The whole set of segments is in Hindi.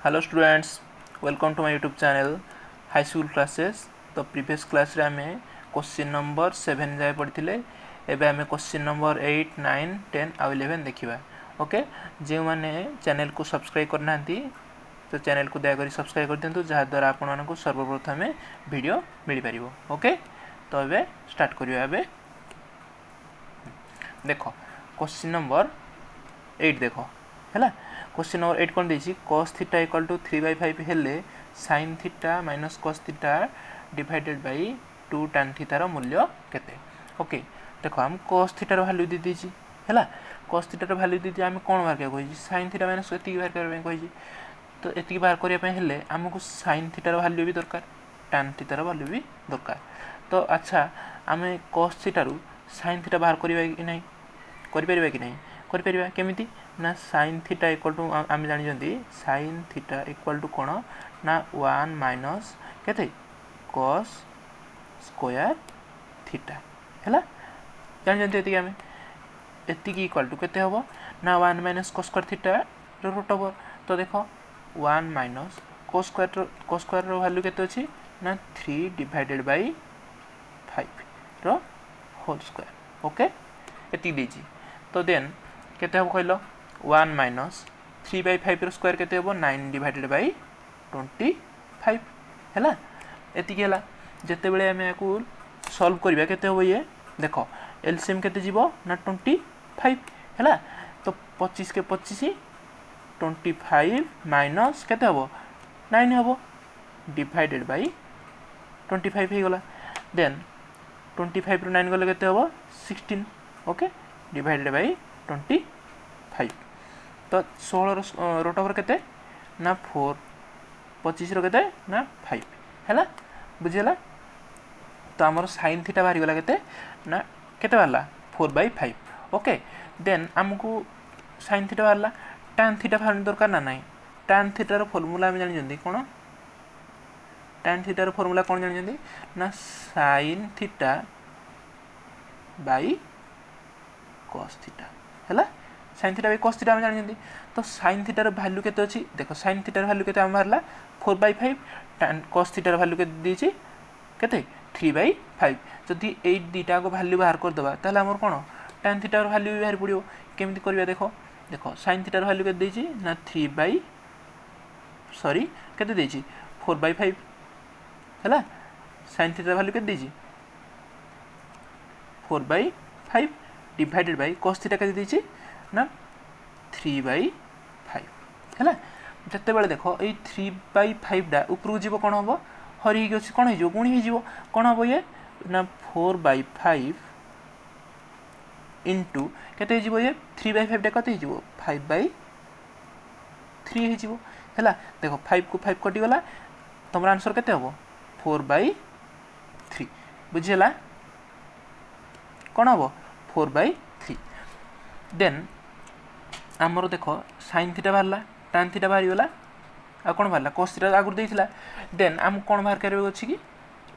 Hello students, welcome to my YouTube channel high school classes. तो प्रीवियस क्लास रे आमे क्वेश्चन नंबर 7 जाए पढ़िथिले। एबे आमे क्वेश्चन नंबर 8, 9, 10 आ 11 देखिबा। ओके, जे माने चैनल को सब्सक्राइब करना तो चैनल को दया करी सब्सक्राइब कर दियंतु, जहा द्वारा आपण मानकु सर्वप्रथम वीडियो मिल पारिबो। ओके, तो एबे स्टार्ट करियो। एबे देखो क्वेश्चन नंबर 8 देखो हैला। क्वेश्चन नंबर 8 कौन देछि, cos थीटा इक्वल टू 3/5 हेले sin theta minus cos theta divided by 2 tan theta रो मूल्य केते। ओके, देखो हम cos थीटा रो वैल्यू दे देछि हैला। cos थीटा रो वैल्यू दे हम कोन बाहर के कहि sin थीटा माइनस एति बाहर करबे कहि। तो एति बाहर करिया पे हेले हमकु sin थीटा रो वैल्यू भी दरकार, tan थीटा रो वैल्यू भी दरकार। तो अच्छा आमे cos थीटा रो sin थीटा बाहर करिबा कि नहीं, करि परिबा कि नहीं, करि परिबा केमिति ना sin थीटा इक्वल टू आम जानि जंदी sin थीटा इक्वल टू कोन ना 1 माइनस केते cos स्क्वायर थीटा हैला। जानि जंदी एति आमे एति की इक्वल टू केते होबो ना 1 माइनस cos स्क्वायर थीटा रो रूट ओवर। तो देखो 1 माइनस cos स्क्वायर रो वैल्यू केते अछि ना 3 डिवाइडेड बाय 5 रो होल स्क्वायर। ओके, एति देछि। तो देन केते हो कहलो 1 माइनस 3/5 रो स्क्वायर केते हो 9 डिवाइडेड बाय 25 हैला। एति केला जते बेले हमें याकू सॉल्व करबा केते हो ये देखो एलसीएम केते जीवो ना 25 हैला। तो 25 के 25 25 माइनस केते हो 9 हो डिवाइडेड बाय 25 हे गला। देन 25 रो 9 गले केते हो 16। Okay, divided by 25। तो 16 रूट ओवर केते ना 4, 25 रो केते ना 5 हैला, बुझिला। तो हमर sin थीटा बाहरी गला केते ना केते वाला 4/5। ओके, देन हमकु sin थीटा वाला tan थीटा बाहर दरकार ना नहीं। tan थीटा रो फार्मूला हम जानि जंदी कोन, tan थीटा रो फार्मूला कोन जानि जंदी ना sin theta by cos theta हैला। sin theta by cos theta हम जानि जंदी। तो sin थीटा रो वैल्यू केते अछि देखो sin थीटा रो वैल्यू केते हम बाहरला 4/5, tan cos थीटा रो वैल्यू केते दिछि केते 3/5। जदि 8 दीटा को वैल्यू बाहर कर दबा ताले हमर कोन tan थीटा रो वैल्यू भी बाहर पड़ियो। केमिति करबा देखो देखो sin थीटा रो वैल्यू केते दिछि ना 4/5 हैला। sin थीटा रो वैल्यू केते दिछि 4/5 डिवाइडेड बाय cos थीटा केते दिछि ना 3/5 हैला। जते बेले देखो ए 3/5 डा ऊपर जीवो कोन होबो हरि गछि कोन हे जो गुणी हे जीवो कोन होबो ये ना 4/5 इनटू केते जीवो ये 3/5 डा कते जीवो 5/3 हे जीवो हैला। देखो 5 को 5 कटि गला, तमरा आंसर केते होबो 4/3 बुझिला कोन होबो 4/3। देन हमरो देखो sin थीटा बाहरला, tan थीटा बाहरी गला आ कोन बाहरला cos थीटा आगुर देइथिला। देन हम कोन बाहर करबे अछि कि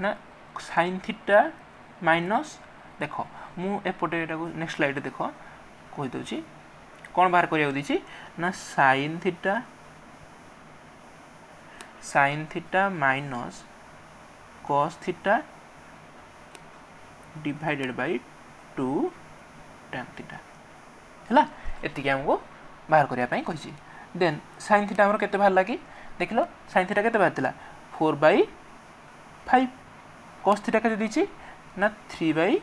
ना sin थीटा माइनस देखो मु एपोटे एटा को नेक्स्ट स्लाइड देखो कहि दोछि कोन बाहर करिया दिछि ना sin theta minus cos theta divided by 2 tan theta हैला। एतिके हमको बाहर करिया पई कहिछि। देन sin थीटा हमर केते बाहर लागी देखलो sin थीटा केते बाहरतिला 4/5, cos थीटा केते दिछि ना 3/5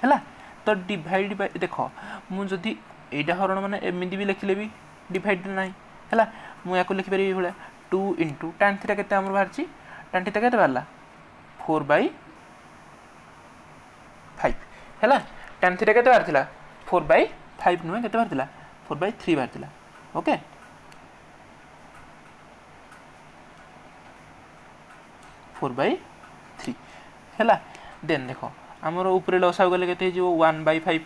हैला। तो डिवाइड बाय देखो मु जदी एटा हरण माने एमिति भी लिखले भी डिवाइड नाही हैला। मु याको लिखि परिबी भला 2 * tan थीटा केते हमर बाहरछि tan थीटा केते बाहरला 4/5 हैला। tan थीटा केते बाहरतिला 4/5 नुहे केते बाहरतिला 4/3 बाहरतिला। ओके, 4/3 हैला। देन देखो हमर ऊपर लसा गले केते जो 1/5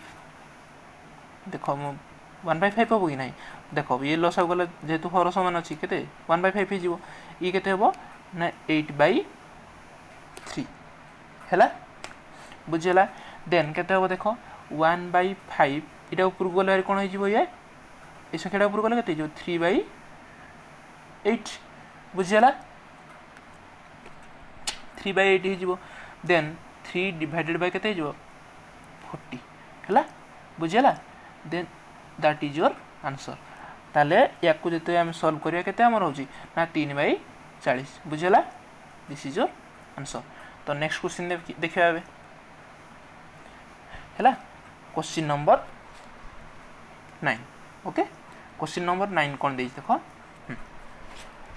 देखो मु 1/5 होबो कि नाही देखो ये लसा गले जेतु हर समान अछि केते 1/5 हे जीवो ई केते होबो ना 8/3 हैला, बुझिला। देन केते होबो देखो 1/5 इटा ऊपर गले कोन हे जीवो ये ए संख्याटा ऊपर गले केते जो 3/5 8 बुझीगला 3/8 हो देन 3 डिवाइडेड बाय केते हो 40 हैला बुझीगला then that is your answer ताले याकू जते हम सॉल्व करिया केते हमर होची ना 3/40 बुझीगला दिस इज योर आंसर तो नेक्स्ट क्वेश्चन देखिया बे हैला question number 9 okay question number 9 कोन देछि देखो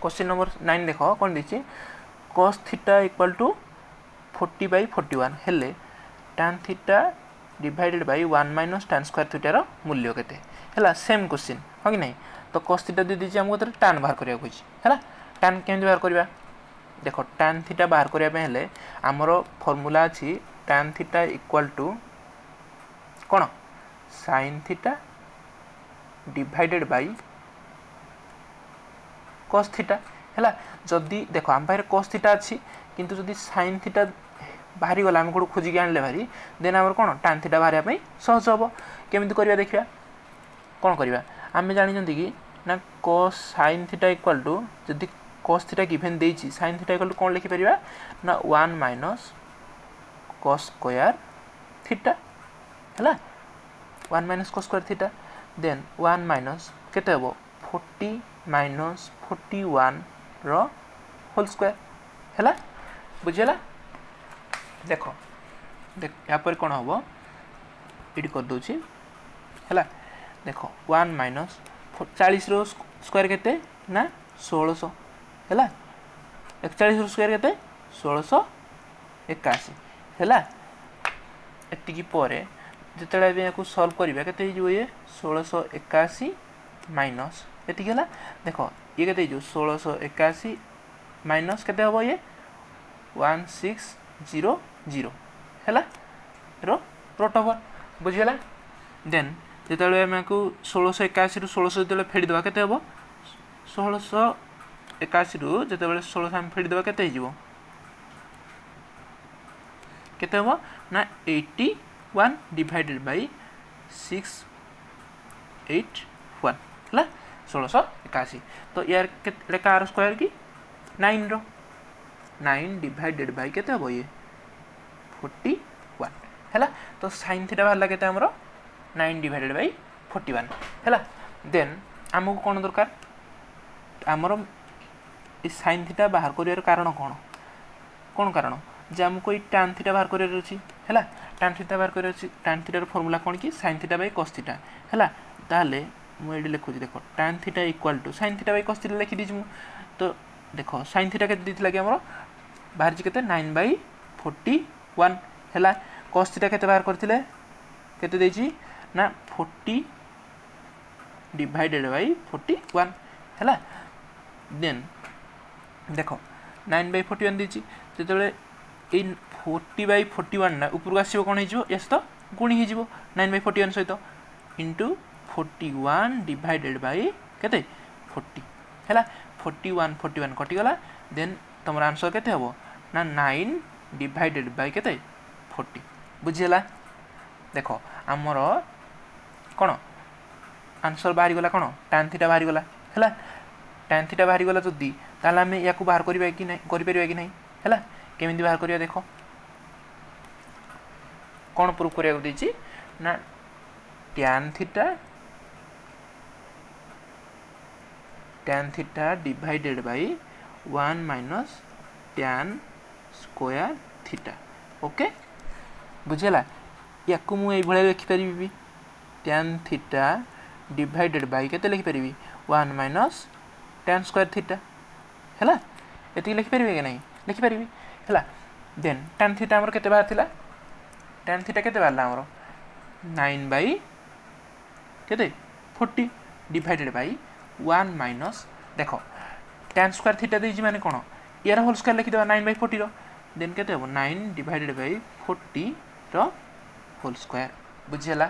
क्वेश्चन नंबर 9 देखो कोन देछि cos थीटा इक्वल टू 40/41 हेले tan theta divided by 1 minus tan square theta रो मूल्य केते हैला सेम क्वेश्चन हो कि नै तो cos थीटा दे दिछि हमको तर tan बाहर करिया कोछि हैला tan केम बाहर करबा देखो tan थीटा बाहर करिया पे हेले हमरो फार्मूला अछि tan थीटा इक्वल टू कोन sin theta divided by cos theta हैला जदी देखो हम बाहर cos थीटा अछि किंतु जदी sin थीटा बाहरी गला हम कोड खोजी के आनले भारी देन हमर कोन tan थीटा बाहरिया पई सहज होबो केमिति करिया देखिया कोन करिया हम जानि जंती कि ना cos sin theta equal to जदी cos थीटा गिवन देछि sin थीटा इक्वल टू कोन लिखि परिबा ना 1 माइनस cos स्क्वायर थीटा हैला 1 minus cos square theta then 1 minus केते होबो 40 माइनस 41 रो होल स्क्वायर हैला बुझियला देखो देख या पर कोन होबो एडी कर दोछि हैला देखो 1 माइनस 40 रो स्क्वायर केते ना 1600 हैला 41 रो स्क्वायर केते 1681 हैला एति की परे जतले बे को सॉल्व करिबा केते हिजो ये 1681 माइनस एति गेला देखो ये केते हिजो 1681 माइनस केते होबो ये 1600 हैला रो रूट ओवर बुझियला देन जतले हम को 1681 रु 1600 जतले फेडी दबा केते होबो 1681 रु जतले 1600 हम फेडी दबा केते हिजो केते होबो ना 81 डिवाइडेड बाय 681 हला 1681 तो यार लेका आर स्क्वायर की 9 रो 9 डिवाइडेड बाय केते हो ये 41 हला तो sin थीटा बाहर केते हमरो 9 डिवाइडेड बाय 41 हला देन हमको कोन दरकार हमरो ई sin थीटा बाहर करियर कारण कोन कारण जे हमको ई tan थीटा बाहर करियर अछि हला tan थीटा बाहर करियर अछि tan थीटा रो फार्मूला कोन की sin theta by cos theta हला ताले मु एडी लिखु देखो tan theta equal to sin theta by cos theta लिखि दिजमु तो देखो sin थीटा केते दिथला कि हमरो बाहर जी केते 9/41 हला cos थीटा केते बाहर करथिले केते देछि ना 40 डिवाइडेड बाय 41 हला देन देखो 9/41 देछि जेतले इन 40/41 ना ऊपर आसीबो कोन हिजो यस तो गुणी हिजो 9/41 सहित इनटू 41 डिवाइडेड बाय केते 40 हैला 41 कटि गला देन तमरा आंसर केते हबो ना 9 डिवाइडेड बाय केते 40 बुझियला देखो हमरो कोन आंसर बाहरी गला कोन tan थीटा बाहरी गला हैला tan थीटा बाहरी गला जदी ताला हम याकू बाहर करिबा कि नै करि परिबा कि नै हैला केमिति बाहर करिया देखो कोन प्रूफ करिया दिछि ना tan theta divided by 1 minus tan square theta okay बुझला याकू मु एई भले लिखि परिबी tan थीटा डिवाइडेड बाय केते लिखि परिबी 1 माइनस tan स्क्वायर थीटा हैला एति लिखि परिबी कि नै लिखि परिबी हैला देन tan थीटा हमर केते बाहर थिला tan थीटा केते बाहरला हमर 9 बाय केते 40 डिवाइडेड बाय 1 माइनस देखो tan स्क्वायर थीटा देजी माने कोन यार होल स्क्वायर लिखि देबा 9/40 रो देन केते हो 9 डिवाइडेड बाय 40 रो होल स्क्वायर बुझियला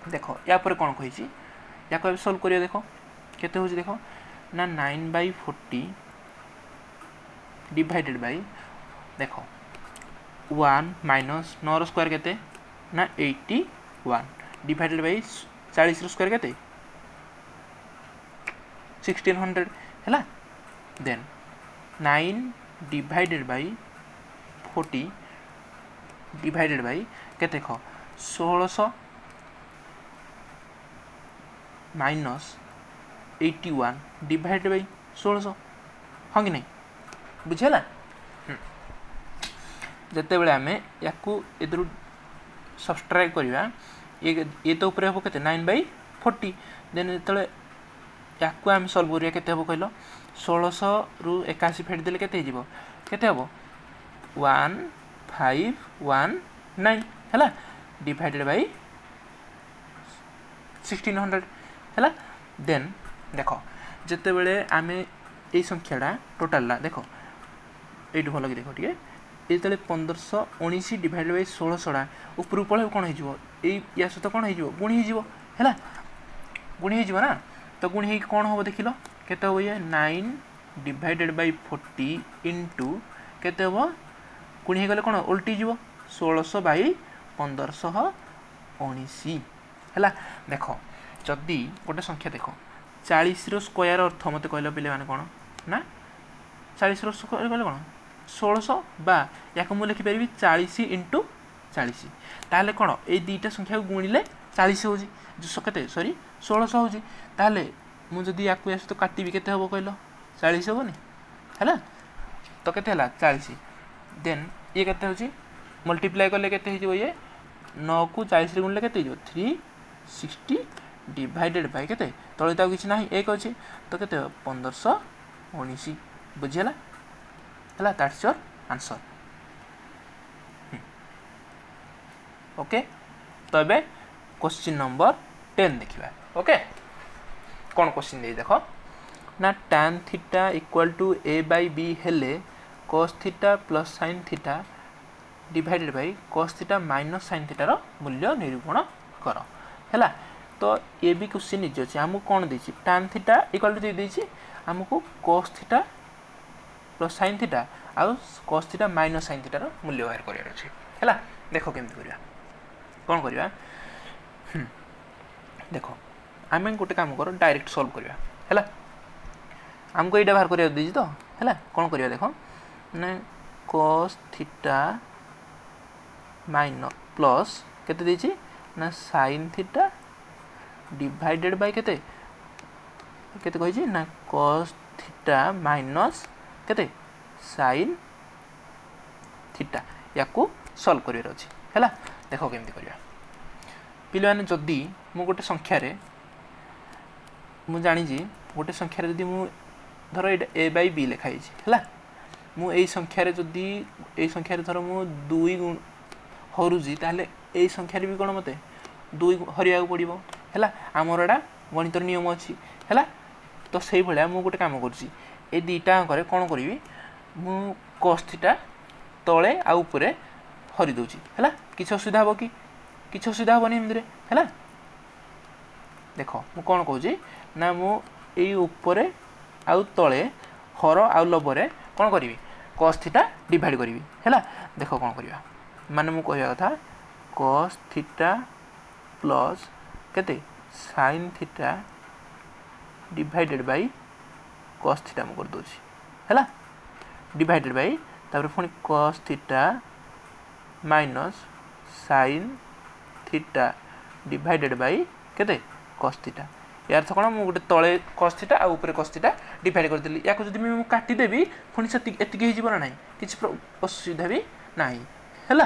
देखो या पर कोन कहिची या को सॉल्व करियो देखो केते होजी देखो ना 9/40 डिवाइडेड बाय देखो 1 माइनस 9 रो स्क्वायर केते ना 81 डिवाइडेड बाय 40 रो स्क्वायर केते 1600 है। Then 9 divided by 40 divided by के देख 1600 माइनस 81 डिवाइडेड बाई 1600 हाँ कि नहीं बुझेगा। जिते बड़े आम या सब्सट्रैक्ट करवा ये तो ऊपर हम के 9/40 देन जो या आम सल्व करिया केते हम कहलो 1600 रु 81 फेट देले केते हिजिवो केते हबो 1519 हैला डिवाइडेड बाय 1600 हैला। देन देखो जिते बड़े आमे ए संख्याटा टोटालटा देखो एइट भल कि देखो टिके ये 1519 डिवाइड बाय 1600 ऊपर पड़े कौन हो या सहित कौन हो गुणी हो गुणी हो ना तो गुणी हो कौन हम देख लो केते हम ये 9 डिवाइडेड बाय 40 इंटू केते हम गुणी हो गले कौन उल्टी जीव 1600 बाय 1519 है। देख जदि गोटे संख्या देख 40 रो स्क्वायर अर्थ मत कहल पे मैंने कौन ना 40 रो स्क्वायर कहले कौन 1600 बा या मुझे लिखिपारि 40 इंटू 40 ताहले कौन ये दुईटा संख्या को गुणिले 40 हो सॉरी 1600 हो मुझे या सहित काटि के हम कहल 40 हेनी है तो के 40 देन ये के मल्टीप्लाई कले के ये 9 को 40 गुणिले के 360 डिवाइडेड बाय के तले तो किसी ना एक अच्छे तो के 1519 बुझीगला है दैट्स योर आंसर। ओके तो ये क्वेश्चन नंबर 10 देखा। ओके कौन क्वेश्चन दे देख ना tan theta equal to a by b हेले cos theta plus sin theta divided by cos theta minus sin थीटार मूल्य निरूपण कर है। तो ये भी क्वेश्चन निज अच्छे आमको कौन देछि tan थीटा इक्वल टू देछि आमको cos theta plus sin theta आउ cos थीटा माइनस sin थीटार मूल्य बाहर करार अच्छे है। देख केमती करवा कौन करवा देख आम गोटे काम कर डायरेक्ट सॉल्व करवा है आमको यहाँ बाहर करा दी तो है कौन करवा देख ना cos थीटा माइनस प्लस केते देछि ना sin थीटा डिवाइडेड बाय केते केते कहि ना cos थीटा माइनस केते sin थीटा या को सॉल्व करियर अछि हैला। देखो केमती करबा पिले माने जदी मु गोटे संख्या रे मु जानि जी गोटे संख्या रे जदी मु धर ए बाय बी लिखाई छी हैला मु एई संख्या रे जदी एई संख्या रे धर मु 2 गुण हरुजी ताले एई संख्या रे भी कोन मते 2 हरिया पड़िबो हैला हमर एडा गणित नियम अछि हैला। तो सेही भलिया मु गोटे काम करछि ए दुईटा करे कौन करी मु cos थीटा तले आ ऊपर हरि दउछि हैला किछ असुविधा हो कि किछ असुविधा होनी एमदरे हैला। देखो मु कौन कहूछि ना मु एई ऊपर आ तले हर आ लबरे कौन करी cos थीटा डिवाइड करी हैला। देखो कौन करबा माने मु कहया कथा cos थीटा प्लस केते sin theta divided by cos theta मु कर दोछि हैला डिवाइडेड बाय तापर पुनी cos theta minus sin theta divided bye केते cos थीटा यार तो कोन मु गोटे तळे cos थीटा आ ऊपर cos थीटा डिवाइड कर देली या को जदी मु काटी देबी पुनी से एतिके हि जीव ना नाही किछ असुविधा भी नाही हैला।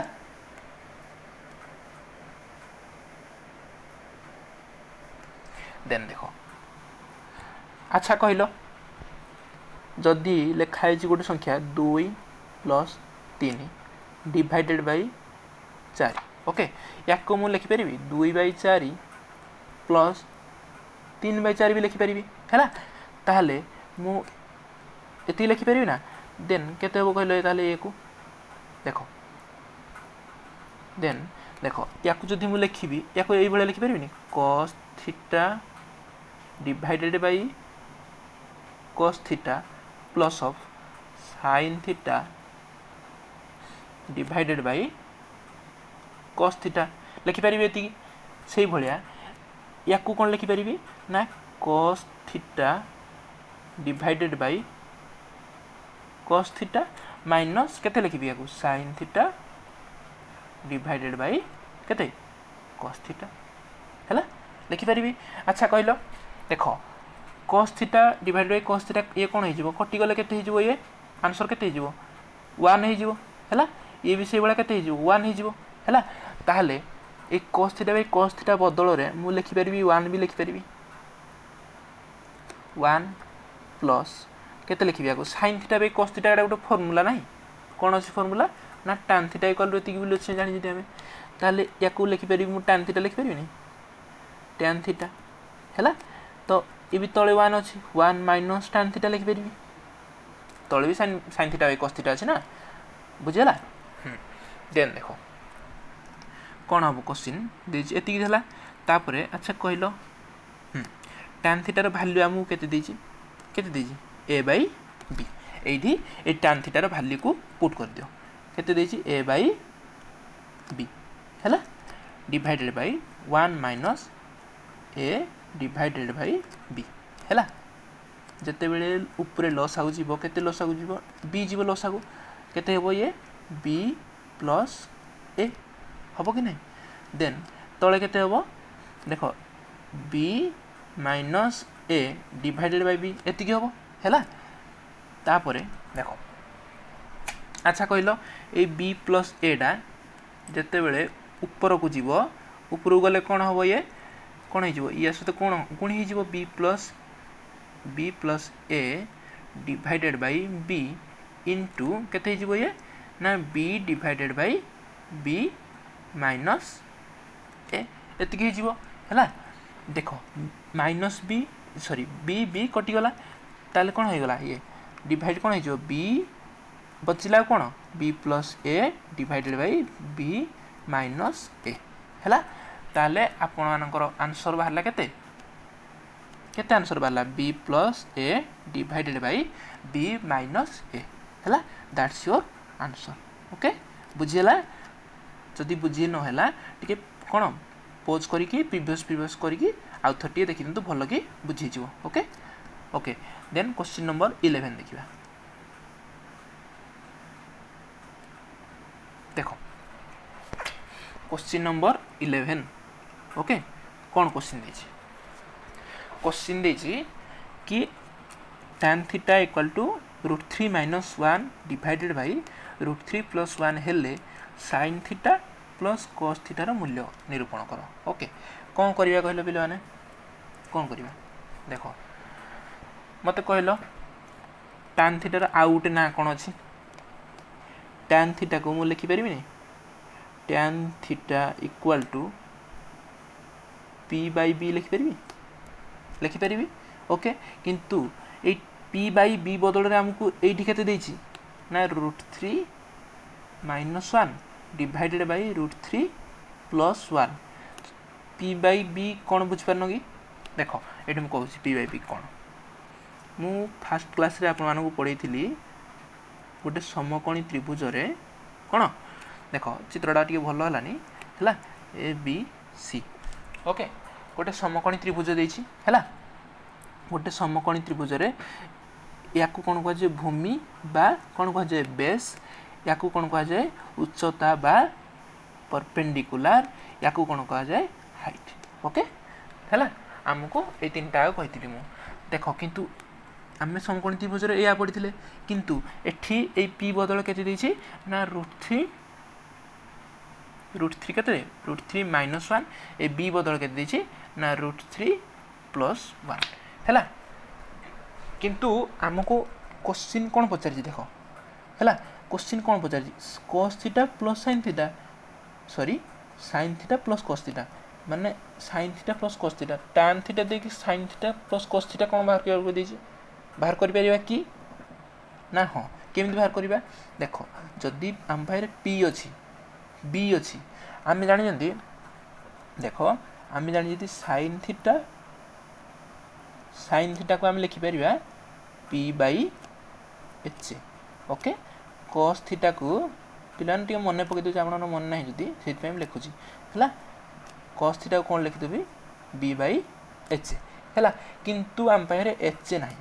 देन देखो अच्छा कहलो जदि लिखाई गोटे संख्या 2 प्लस 3 डिवाइडेड बाय 4 ओके या को मु लिखि परिबी 2/4 प्लस 3/4 भी लिखि परिबी हैला ताहले मु एति लिखि परिबी ना देन केते हो कहलो ताहले ए को देखो देन देखो या को जदि मु लिखिबी या को एई भले लिखि परिबिनी cos theta divided by cos theta plus of sin theta divided by cos theta लिखि परिबे एति सेही भलिया या को कोन लिखि परिबी ना cos theta divided by cos theta minus केते लिखिबि याकू sin थीटा डिवाइडेड बाय केते cos थीटा हैला लिखि परिबी। अच्छा कहलो देखो cos theta divided by cos theta ये कोन हे जिवो कटि गले केते हे जिवो ये आंसर केते हे जिवो 1 हे जिवो हैला ये भी से बळा केते हे जिवो 1 हे जिवो हैला ताहले ए cos theta by cos theta बदल रे मु लिखि परिबी 1 भी लिखि परिबी 1 प्लस केते लिखिबि याको sin theta by cos theta एटा गोटे फार्मूला नाही कोन अछि फार्मूला ना tan थीटा इक्वल एति कि बोलछे जानि जति हमें ताले याको लिखि परिबी मु tan थीटा लिखि परिबी नि tan थीटा हैला तो ये भी तळे 1 अछि 1 माइनस tan थीटा लिखि परिबी तळे भी sin theta by cos theta अछि ना बुझियला देन देखो कोन हबो क्वेश्चन देछि एति कि हला तापरे अच्छा कहलो tan थीटा रो वैल्यू हमु केते देछि a by b एठी ए tan थीटा रो वैल्यू को पुट कर दियो केते देछि a by b हैला divided by 1 minus a divided by b हैला जते बेले ऊपरे लॉस आउ जीवो केते लॉस आउ जीवो b जीवो लॉस आउ केते हेबो ये b प्लस a हबो कि नै देन तळे केते हेबो देखो b minus a divided by b एति कि हेबो हैला तापरे देखो अच्छा कहलो ए b प्लस a डा जते बेले ऊपर को जीवो ऊपर गले कोन हबो ये कोन हे जीवो या सते कोन गुण हे जीवो b plus a divided by b into केते हे जीवो ये ना b divided by b minus a एति कि हे जीवो हैला देखो माइनस b सॉरी b कटि गला ताले कोन हे गला ये डिवाइड कोन हे जो b बचिला कोन b plus a divided by b minus a हैला ताले आपण मानकर आंसर बाहरला केते आंसर बाहरला b plus a divided by b minus a हैला दैट्स योर आंसर ओके बुझियला जदि बुझि न हैला टिके कोन पोज करी कि प्रीवियस करी कि आउ 30 देखि दंतु भलो कि बुझि जिवो okay okay then question number 11 देखिबा देखो क्वेश्चन नंबर 11 ओके कोन क्वेश्चन देछि कि tan theta equal to √3 minus 1 divided by √3 plus 1 हेले sin theta plus cos theta रो मूल्य निरूपण करो ओके कोन करिया कहलो पिले माने कोन करिया देखो मते कहलो tan थीटा रो आउट ना कोन अछि tan थीटा को मु लिखि परिबि नि tan theta equal to p by b लिखि परिबि ओके किंतु ए p by b बदल रे हमकु एठी केते देछि ना √3 minus 1 divided by √3 plus 1 p by b कोन बुझ परनो कि देखो एठी म कहूछि p by b कोन मु फर्स्ट क्लास रे आपन मानकु पढैथिली गोटे समकोणी त्रिभुज रे कोन देखो चित्रटा टिके भलो हलानी हला a b c ओके गोटे समकोणी त्रिभुज देछि हला गोटे समकोणी त्रिभुज रे याकू कोन कह जे भूमि बा कोन कह जे बेस याकू कोन कह जे उच्चता बा परपेंडिकुलर याकू कोन कह जे हाइट ओके हला हमको ए तीनटा कहितली मु देखो किंतु आमे समकोणी त्रिभुज रे या पडिथिले किंतु एठी ए p बदल केते देछि ना √3 केते √3 माइनस 1 ए b बदल केते देछि ना √3 प्लस 1 हैला किंतु हमको क्वेश्चन कोन पचारि देखो हैला क्वेश्चन कोन पचारि cos theta plus sin theta sorry sin theta plus cos theta माने sin theta plus cos theta tan theta देखि sin theta plus cos theta कोन बाहर कर देछि बाहर करि परिबा कि ना हां केमिति बाहर करिबा देखो जदी हम भाइरे p अछि b अछि हम जानि जंदी देखो हम जानि जदी sin थीटा को हम लिखि परिबा p by h okay cos theta को पिलान टिके मने पके दो आपण मन नाही जदी सेति पे हम लिखु छी हला cos थीटा को कोन लिखि देबी b by h हला किंतु हम पारे h नाही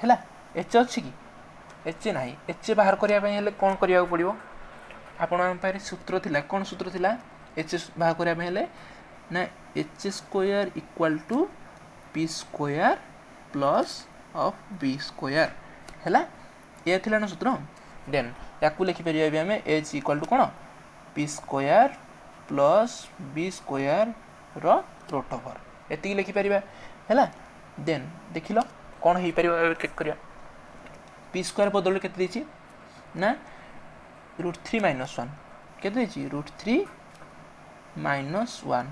है एच अच्छी कि एच ना एच बाहर करने कौन करने पड़ो आपण सूत्र थिला कौन सूत्र थिला एच बाहर करने ना h square equal to p square plus of b square है ये थिला ना सूत्र देन या लिखिपर आम एच इक्वल टू कौन p square plus b square root over एति लिखिपर है देन देख लो कौन हो पार चेक करिया पी स्क्वायर बदल के ना √3 - 1 के √3 - 1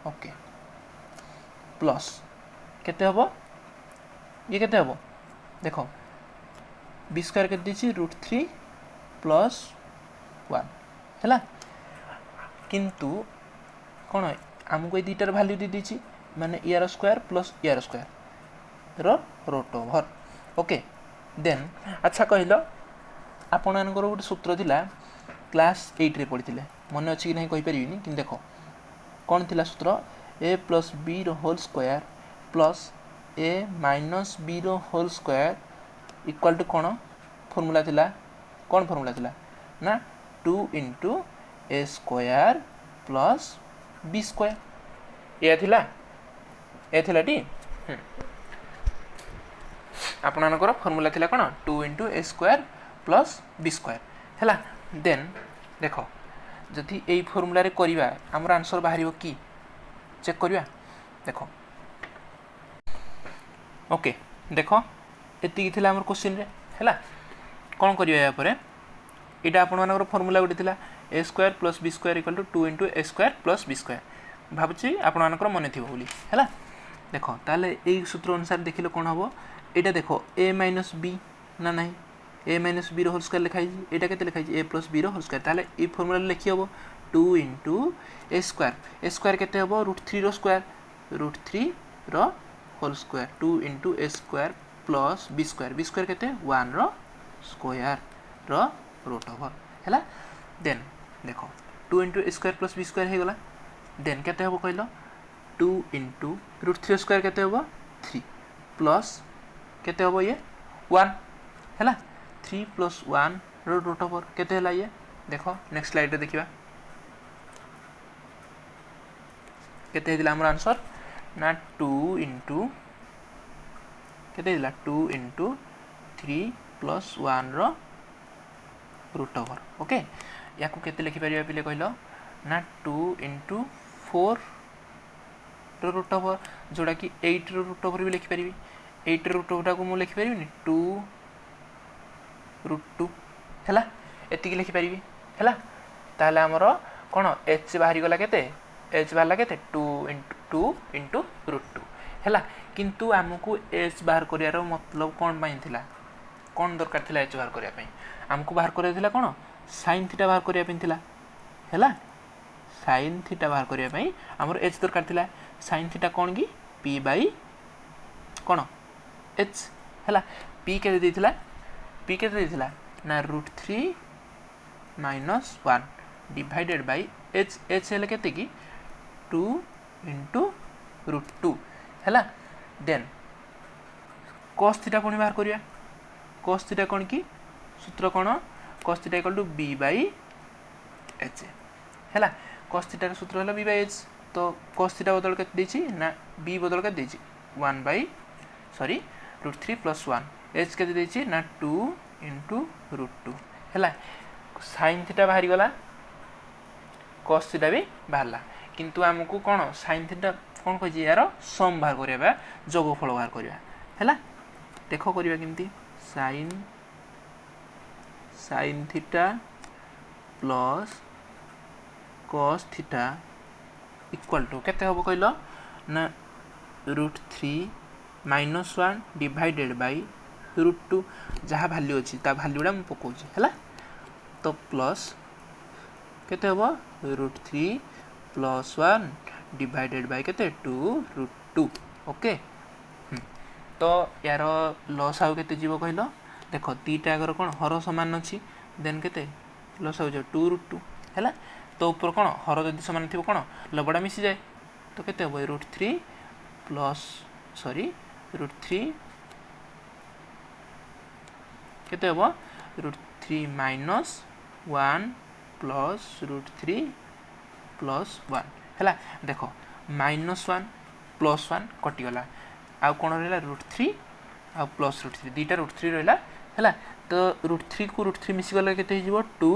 ओके प्लस केते हबो ये केते हबो देखो बी स्क्वायर के √3 प्लस 1 है किंतु कौन आमको ये दुटार भैल्यू दी दीची माने यार स्क्वायर प्लस यार square root over okay then अच्छा कहल आपण गोटे सूत्र थिला क्लास 8 रे पढ़ी मन अच्छी कि नहीं कहीपरि कि देख कौन थिला सूत्र a plus b whole square plus a minus b whole square equal to कौन फॉर्मूला थिला कौन फॉर्मूला थिला ना 2 × a square plus b square ये थिला टी आपणकर फॉर्मूला थिला कौन 2 × a square plus b square है देन देख जदि यही फॉर्मूला रे करिवा हमर आंसर बाहर कि चेक करिवा देख ओके देख एति थिला हमर क्वेश्चन रे है कौन करिवा या परे एटा आपण मानकर फॉर्मूला गोटे थिला a square plus b square equal to 2 × a square plus b square भाबुची आपण मानकर मन थिबो बोली है देख ताले एई सूत्र अनुसार देखिले कौन हबो एटा देखो ए माइनस बी ना नहीं ए माइनस बी होल स्क्वायर लिखाई एटा केते लिखाई ए प्लस बी होल स्क्वायर ताले ई फॉर्मूला लिखि हबो 2 × ए स्क्वायर केते हबो √3 square √3 whole square 2 × a square plus b square केते 1 स्क्वायर रूट ओवर है देन देखो 2 × a square plus b square हो गला देन केते हबो कहलो 2 × √3 स्क्वायर केते हबो 3 प्लस केते हबो ये 1 है 3 + 1 रूट ओवर केते हला ये देखो नेक्स्ट स्लाइड रे देखिबा केते हिला हमर आंसर ना 2 × केते हिला 2 × 3 + 1 रूट ओवर ओके या को केते लिखि परिबा पिले कहलो ना 2 × 4 रूट ओवर जोड़ा कि 8 रूट ओवर भी लिखि परिबी 8 रूट ओवर को मु लिखि परिबिनी 2 √2 है एति लिखि परिबी है ताले हमर कोन h बाहरी गला केते h बाहरला केते 2 × √2 है किंतु हमको h बाहर करियारो मतलब कोन पाइन थिला कोन दरकार थिला h बाहर करिया पई हमको बाहर करिया थिला कोन sin थीटा बाहर करिया पई थिला है sin थीटा बाहर करिया पई हमर h दरकार थिला sin थीटा कोन की p बाई कोन h है p के देथिला p के देथिला ना √3 - 1 डिवाइडेड बाय h हेले केते की 2 × √2 है देन cos थीटा कोन बाहर करिया cos थीटा कोन की सूत्र कोन cos theta equal to b/h है cos थीटा रे सूत्र हला b/h तो cos थीटा बदल के देछि ना b बदल के देछि 1/3 + 1 h के देछि ना 2 × √2 है sin थीटा बाहरी गला cos थीटा भी बाहरला किंतु हमको कोन sin थीटा कोन कहि यार सम बाहर करिया जोगफल बाहर करिया है देखो करिया किंती sin theta plus cos theta equal to केते हबो कहलो ना √3 - 1 डिवाइडेड बाय √2 जहाँ वैल्यू अच्छी ता वैल्यू डा पकाउछि है तो प्लस केते हबो √3 + 1 डिवाइडेड बाय केते 2 √2 ओके तो यार लॉस आउ केते जीवो कहलो देखो तीटा अगर कोन हर समान अछि देन केते लॉस हो जो 2 √2 हैला तो ऊपर कोन हर जदि समान थिबो कोन लबडा मिसी जाए तो केते हबो √3 + √3 केते हबो √3 माइनस 1 प्लस √3 प्लस 1 हैला देखो -1 प्लस 1 कटि गला आ कोन रहला √3 आ प्लस √3 दीटा √3 रहला हैला तो √3 को √3 मिसी गला केते हिजबो 2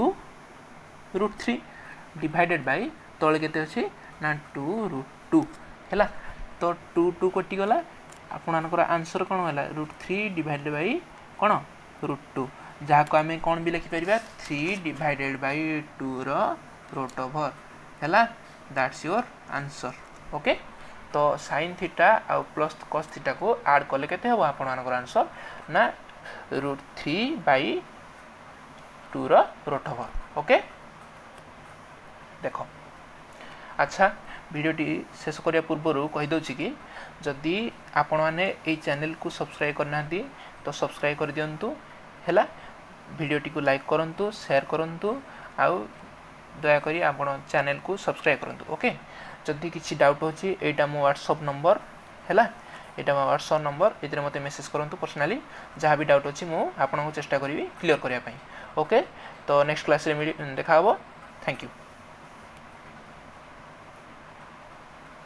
√3 डिवाइडेड बाय तळे केते अछि ना 2 हैला तो 2 कटि गला आपनकर आंसर कोन होला √3 डिवाइडेड बाय कोन √2 जहा को हमें कोन भी लिखि परिबा 3 डिवाइडेड बाय 2 रो रूट ओवर हैला दैट्स योर आंसर ओके तो sin थीटा आ प्लस cos थीटा को ऐड करले केते हो आपनकर आंसर ना √3 बाय 2 रो रूट ओवर ओके देखो अच्छा वीडियोटी शेष करिया पूर्व कहि दोछि कि जदि आपण माने ए चैनल को सब्सक्राइब करना तो सब्सक्राइब कर दियंतु हैला वीडियोटी को लाइक करंतु शेयर करंतु आउ दया करी आपण चैनल को सब्सक्राइब करंतु ओके जदि किछि डाउट होछि एटा मो व्हाट्सएप नंबर हैला एटा मो व्हाट्सएप नंबर इतरे मते मेसेज करंतु पर्सनली जहां भी डाउट होछि मो आपण को चेष्टा करिवि क्लियर करिया पई ओके तो नेक्स्ट क्लास रे देखा हबो थैंक यू।